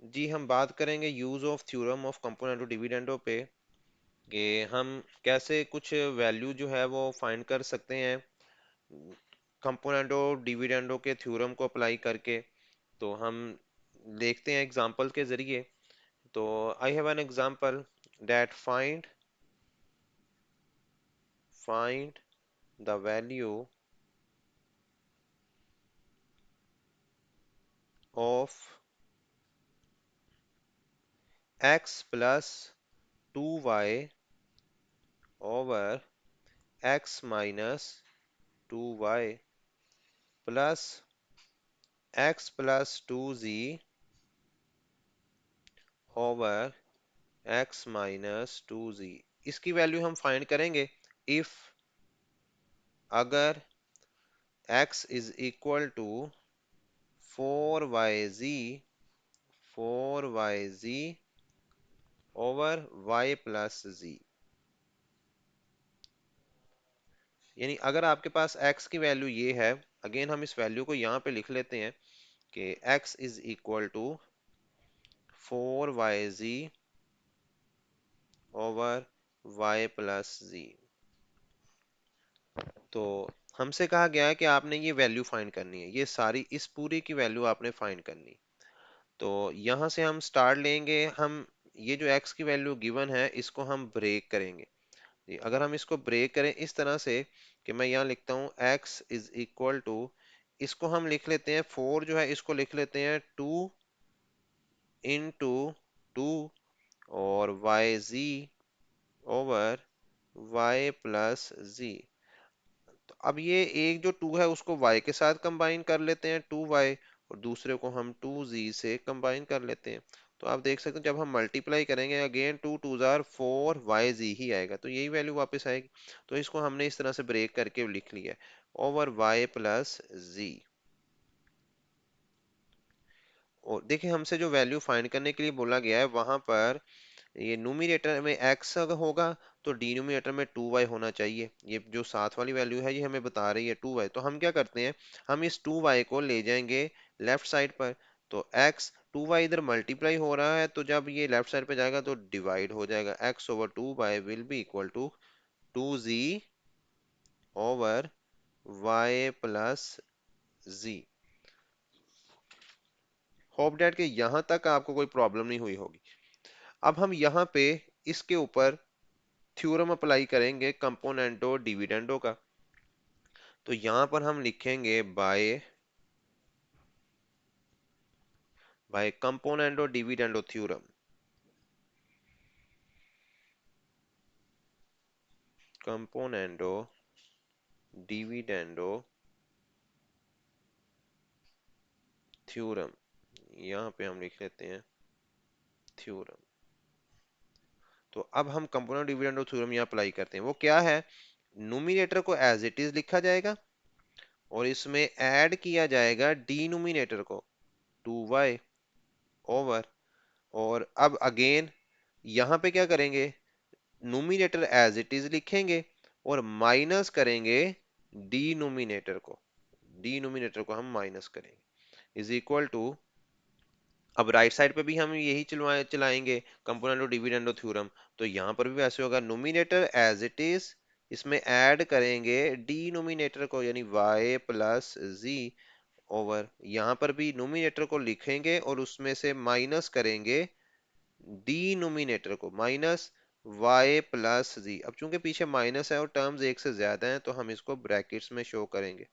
जी हम बात करेंगे use of theorem of component dividendo पे कि हम कैसे कुछ वैल्यू जो है वो फाइंड कर सकते हैं कंपोनेंटो डिविडेंडो के थ्योरम को अप्लाई करके। तो हम देखते हैं एग्जांपल के जरिए। तो I have an example that find the value of x plus 2y over x minus 2y plus x plus 2z over x minus 2z। इसकी वैल्यू हम फाइंड करेंगे इफ अगर x is equal to 4yz 4yz over y plus z। यानी अगर आपके पास x की value ये है, अगेन हम इस वैल्यू को यहाँ पे लिख लेते हैं कि x is equal to 4yz over y plus z। तो हमसे कहा गया है कि आपने ये वैल्यू फाइंड करनी है, ये सारी इस पूरी की वैल्यू आपने फाइंड करनी। तो यहाँ से हम स्टार्ट लेंगे। हम ये जो x की वैल्यू गिवन है इसको हम ब्रेक करेंगे। जी, अगर हम इसको ब्रेक करें इस तरह से कि मैं यहाँ लिखता हूँ x इज इक्वल टू, इसको हम लिख लेते हैं 4 जो है इसको लिख लेते हैं 2 इंटू 2 और वाई जी ओवर y प्लस जी। तो अब ये एक जो 2 है उसको y के साथ कंबाइन कर लेते हैं 2y, और दूसरे को हम 2z से कंबाइन कर लेते हैं। तो आप देख सकते हैं जब हम मल्टीप्लाई करेंगे अगेन 2 टू जार 4yz ही आएगा, तो यही वैल्यू वापस आएगी। तो इसको हमने इस तरह से ब्रेक करके लिख लिया ओवर y प्लस जी। और देखिए हमसे जो वैल्यू फाइंड करने के लिए बोला गया है वहां पर ये न्यूमरेटर में x अगर होगा तो डिनोमिनेटर में 2y होना चाहिए। ये जो साथ वाली वैल्यू है ये हमें बता रही है 2y। तो हम क्या करते हैं, हम इस 2y को ले जाएंगे लेफ्ट साइड पर। तो x 2y इधर मल्टीप्लाई हो रहा है, तो जब ये लेफ्ट साइड पे जाएगा तो डिवाइड हो जाएगा। x over 2y will be equal to 2z over y plus z। Hope that के यहाँ तक आपको कोई प्रॉब्लम नहीं हुई होगी। अब हम यहाँ पे इसके ऊपर थ्योरम अप्लाई करेंगे कंपोनेंटो डिविडेंडो का। तो यहां पर हम लिखेंगे by componendo dividendo theorem. Componendo dividendo theorem, यहां पे हम लिख लेते हैं थ्योरम। तो अब हम कंपोनेंट डिविडेंडो थ्योरम यहाँ अप्लाई करते हैं। वो क्या है, न्यूमिनेटर को एज इट इज लिखा जाएगा और इसमें ऐड किया जाएगा डिनोमिनेटर को 2y ओवर। और अब अगेन यहाँ पे क्या करेंगे, नोमिनेटर एज इट इज लिखेंगे और माइनस करेंगे डिनोमिनेटर को। डिनोमिनेटर को हम माइनस करेंगे इज इक्वल टू, अब राइट साइड पे भी हम यही चलाएंगे कंपोनेंटो डिविडेंडो थ्योरम। तो यहाँ पर भी वैसे होगा, नोमिनेटर एज इट इज, इसमें ऐड करेंगे डिनोमिनेटर को यानी y प्लस जी ओवर। यहाँ पर भी नोमिनेटर को लिखेंगे और उसमें से माइनस करेंगे डिनोमिनेटर को माइनस y प्लस जी। अब चूंकि पीछे माइनस है और टर्म्स एक से ज्यादा हैं तो हम इसको ब्रैकेट्स में शो करेंगे।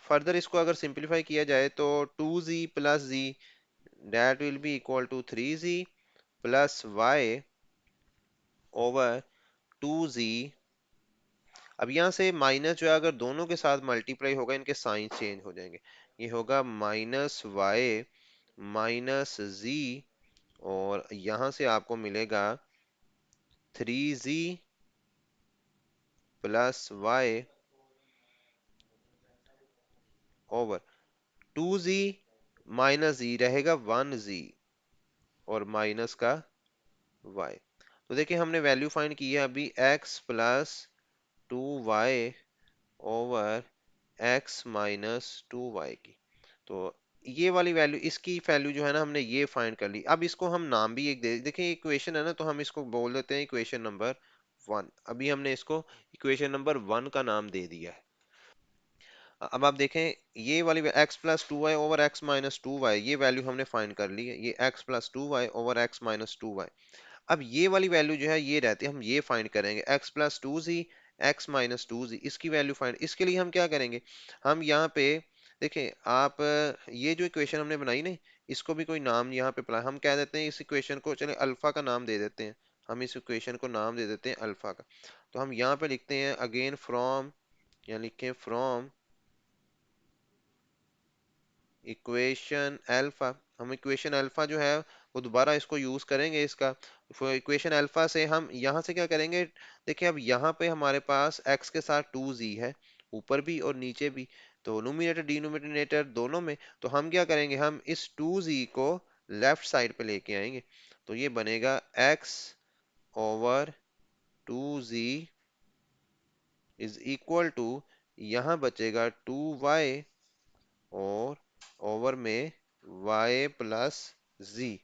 फर्दर इसको अगर सिंपलीफाई किया जाए तो 2z plus z that will be equal to 3z plus y over 2z। अब यहाँ से माइनस जो है अगर दोनों के साथ मल्टीप्लाई होगा इनके साइन चेंज हो जाएंगे। ये होगा माइनस y माइनस z, और यहाँ से आपको मिलेगा 3z plus y over 2z minus z रहेगा 1z और माइनस का y। तो देखिए हमने वैल्यू फाइंड की है अभी x plus 2y over x minus 2y की। तो ये वाली वैल्यू, इसकी वैल्यू जो है ना हमने ये फाइंड कर ली। अब इसको हम नाम भी एक दे, देखिए इक्वेशन है ना, तो हम इसको बोल देते हैं इक्वेशन नंबर 1। अभी हमने इसको इक्वेशन नंबर 1 का नाम दे दिया है। अब आप देखें, ये वाली x plus two Y over x minus two y, ये वैल्यू हमने फाइंड कर ली है, ये x plus two Y over x minus two y. अब ये वाली वैल्यू जो है ये रहती है, हम ये फाइंड करेंगे x प्लस टू जी एक्स माइनस टू जी, इसकी वैल्यू फाइंड। इसके लिए हम क्या करेंगे, हम यहाँ पे देखें आप, ये जो इक्वेशन हमने बनाई ना, इसको भी कोई नाम यहाँ पे हम कह देते हैं इस इक्वेशन को, चले अल्फा का नाम दे देते हैं। हम इस इक्वेशन को नाम दे देते हैं अल्फा का। तो हम यहाँ पे लिखते हैं अगेन फ्रॉम, या लिखें फ्रॉम इक्वेशन अल्फा। हम इक्वेशन अल्फा जो है वो दोबारा इसको यूज करेंगे इसका। इक्वेशन अल्फा से हम यहाँ से क्या करेंगे, देखिए अब यहाँ पे हमारे पास x के साथ टू जी है, ऊपर भी और नीचे भी, तो नोमिनेटर डिनोमिनेटर दोनों में। तो हम क्या करेंगे, हम इस टू जी को लेफ्ट साइड पे लेके आएंगे, तो ये बनेगा x over two ji is equal to, यहाँ बचेगा टू वाई, और ओवर में y प्लस जी।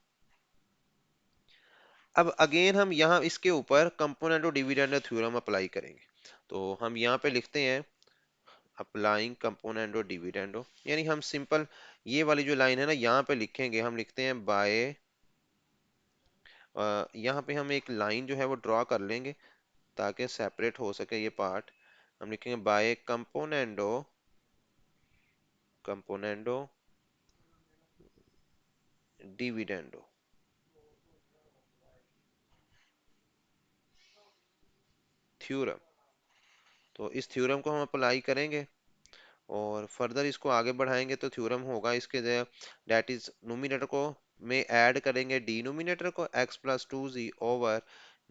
अब अगेन हम यहाँ इसके ऊपर कंपोनेंट और डिविडेंड थ्योरम अप्लाई करेंगे। तो हम यहाँ पे लिखते हैं अप्लाइंग कंपोनेंट और डिविडेंड, यानी हम सिंपल ये वाली जो लाइन है ना यहाँ पे लिखेंगे, हम लिखते हैं बाय, यहाँ पे हम एक लाइन जो है वो ड्रॉ कर लेंगे ताकि सेपरेट हो सके ये पार्ट। हम लिखेंगे by componendo, componendo dividendo theorem. तो इस थ्योरम को हम अप्लाई करेंगे और फर्दर इसको आगे बढ़ाएंगे, तो थ्योरम होगा इसके, डेट इज नोमिनेटर को में ऐड करेंगे डिनोमिनेटर को x प्लस टू जी, ओवर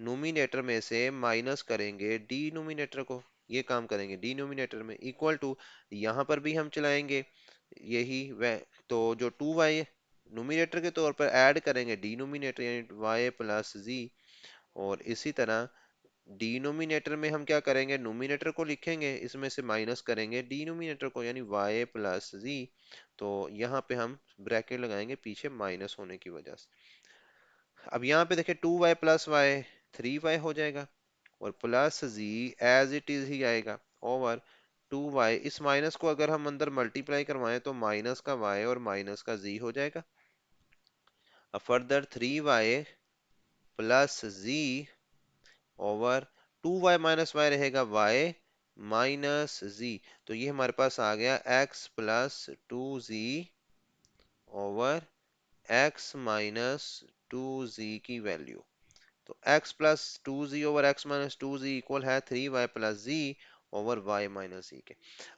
नोमिनेटर में से माइनस करेंगे डिनोमिनेटर को, ये काम करेंगे डिनोमिनेटर में, इक्वल टू यहाँ पर भी हम चलाएंगे यही वह। तो जो टू वाई नोमिनेटर के तौर पर ऐड करेंगे डिनोमिनेटर यानी y प्लस जी, और इसी तरह डिनोमिनेटर में हम क्या करेंगे, नोमिनेटर को लिखेंगे, इसमें से माइनस करेंगे डिनोमिनेटर को यानी y प्लस जी। तो यहाँ पे हम ब्रैकेट लगाएंगे पीछे माइनस होने की वजह से। अब यहाँ पे देखिए two y plus y three y हो जाएगा, और plus z as it is ही आएगा, ओवर टू वाई, इस माइनस को अगर हम अंदर मल्टीप्लाई करवाएं तो माइनस का y और माइनस का z हो जाएगा। अब further three Y plus z over two y minus y रहेगा y माइनस जी। तो ये हमारे पास आ गया x प्लस टू जी over x minus two z की वैल्यू। तो x प्लस टू जी over x minus two z equal है three Y plus z over y minus z के।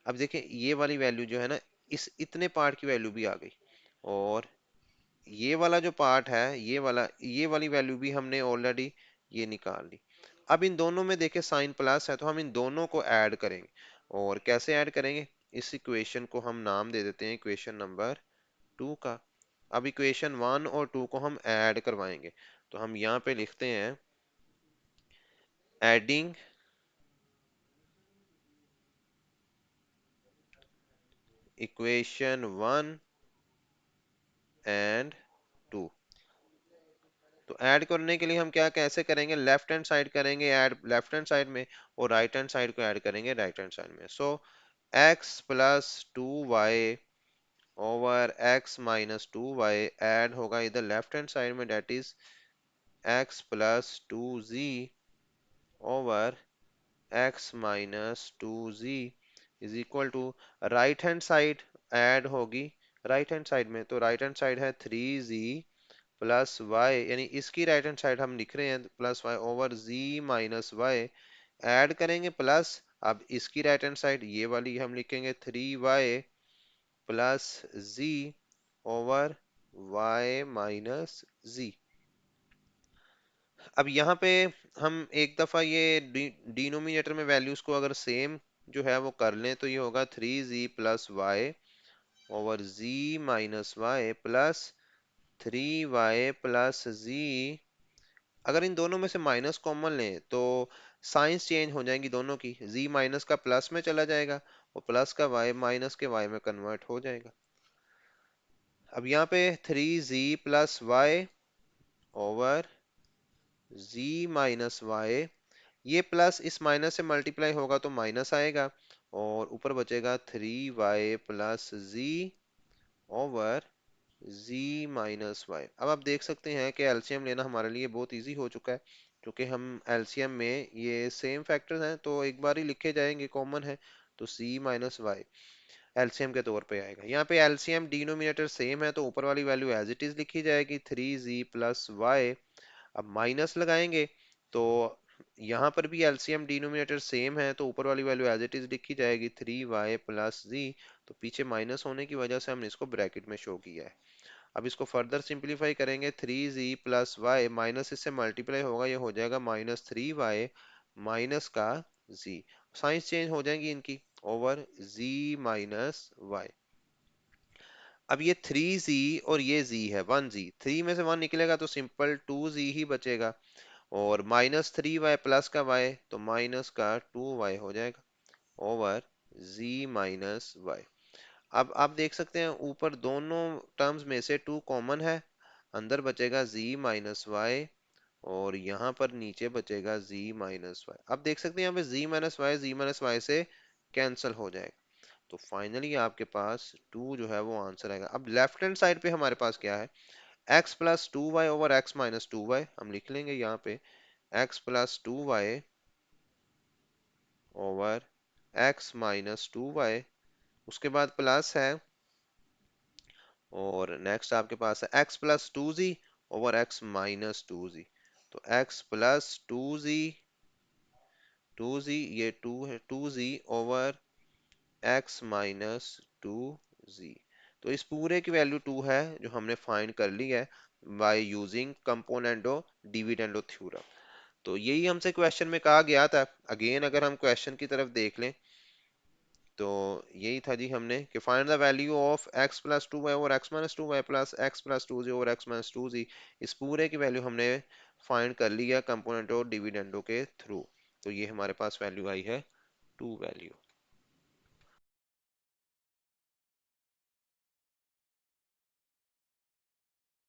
अब देखिए ये वाली वैल्यू जो है ना, इस इतने पार्ट की वैल्यू भी आ गई, और ये वाला जो पार्ट है, ये वाली वैल्यू भी हमने ऑलरेडी ये निकाल ली। अब इन दोनों में देखे साइन प्लस है, तो हम इन दोनों को ऐड करेंगे। और कैसे ऐड करेंगे, इस इक्वेशन को हम नाम दे देते हैं इक्वेशन नंबर 2 का। अब इक्वेशन 1 और 2 को हम ऐड करवाएंगे, तो हम यहाँ पे लिखते हैं एडिंग इक्वेशन 1 एंड 2। तो ऐड करने के लिए हम क्या कैसे करेंगे, लेफ्ट हैंड साइड करेंगे ऐड लेफ्ट हैंड साइड में, और राइट हैंड साइड को ऐड करेंगे राइट हैंड साइड में। So X plus two Y over x minus two Y add होगा इधर लेफ्ट हैंड साइड में, that is X plus two ji over x minus two ji is equal to, right hand side add होगी right hand side में, तो right hand side है three Z plus Y, यानी इसकी right hand side हम लिख रहे हैं plus Y over Z minus Y, add करेंगे प्लस। अब इसकी राइट हैंड साइड ये वाली हम लिखेंगे three Y plus z over y minus जी। अब यहाँ पे हम एक दफा ये डिनोमिनेटर में वैल्यूज को अगर सेम जो है वो कर लें, तो ये होगा three Z plus Y over Z minus Y plus three Y plus Z. अगर इन दोनों में से माइनस कॉमन लें तो साइंस चेंज हो जाएंगी दोनों की, z माइनस का प्लस में चला जाएगा और प्लस का y माइनस के y में कन्वर्ट हो जाएगा। अब यहाँ पे 3z+y over z minus y, ये प्लस इस माइनस से मल्टीप्लाई होगा तो माइनस आएगा, और ऊपर बचेगा 3y+z over z minus Y. अब आप देख सकते हैं कि एलसीएम लेना हमारे लिए बहुत इजी हो चुका है, क्योंकि हम एलसीएम में ये सेम फैक्टर्स हैं तो एक बार ही लिखे जाएंगे, कॉमन है, तो c माइनस वाई एलसीएम के तौर पे आएगा। यहाँ पे एलसीएम डिनोमिनेटर सेम है तो ऊपर वाली वैल्यू एज इट इज लिखी जाएगी 3z+y। अब माइनस लगाएंगे तो यहाँ पर भी एलसीएम डिनोमिनेटर सेम है तो ऊपर वाली वैल्यू एज इट इज लिखी जाएगी 3y+z। तो पीछे माइनस होने की वजह से हमने इसको ब्रैकेट में शो किया है। अब इसको फर्दर सिंप्लीफाई करेंगे, 3z+y माइनस इससे मल्टीप्लाई होगा, ये हो जाएगा -3y माइनस का z, साइंस चेंज हो जाएंगी इनकी, ओवर z माइनस वाई। अब ये 3z और ये z है 1z, 3 में से 1 निकलेगा तो सिंपल 2z ही बचेगा, और -3y प्लस का y तो माइनस का 2y हो जाएगा, ओवर z माइनस वाई। अब आप देख सकते हैं ऊपर दोनों टर्म्स में से 2 कॉमन है, अंदर बचेगा z माइनस वाई, और यहाँ पर नीचे बचेगा z माइनस वाई। अब देख सकते हैं यहाँ पे z माइनस वाई से कैंसिल हो जाएगा, तो फाइनली आपके पास 2 जो है वो आंसर आएगा। अब लेफ्ट हैंड साइड पे हमारे पास क्या है, x+2y over x minus 2y, हम लिख लेंगे यहाँ पे x+2y over x minus 2y, उसके बाद प्लस है, और नेक्स्ट आपके पास है x+2z over x minus 2z। तो x+2z ये 2 है, 2z over x minus 2z। तो इस पूरे की वैल्यू 2 है जो हमने फाइंड कर ली है बाय यूजिंग कंपोनेंटो डिविडेंडो थ्योरम। तो यही हमसे क्वेश्चन में कहा गया था। अगेन अगर हम क्वेश्चन की तरफ देख लें तो यही था जी, हमने कि find the value of x+2y over x minus 2y plus x+2z over x minus 2z। इस पूरे की वैल्यू हमने फाइंड कर ली है कंपोनेंट और डिविडेंडो के थ्रू। तो ये हमारे पास वैल्यू आई है 2 वैल्यू।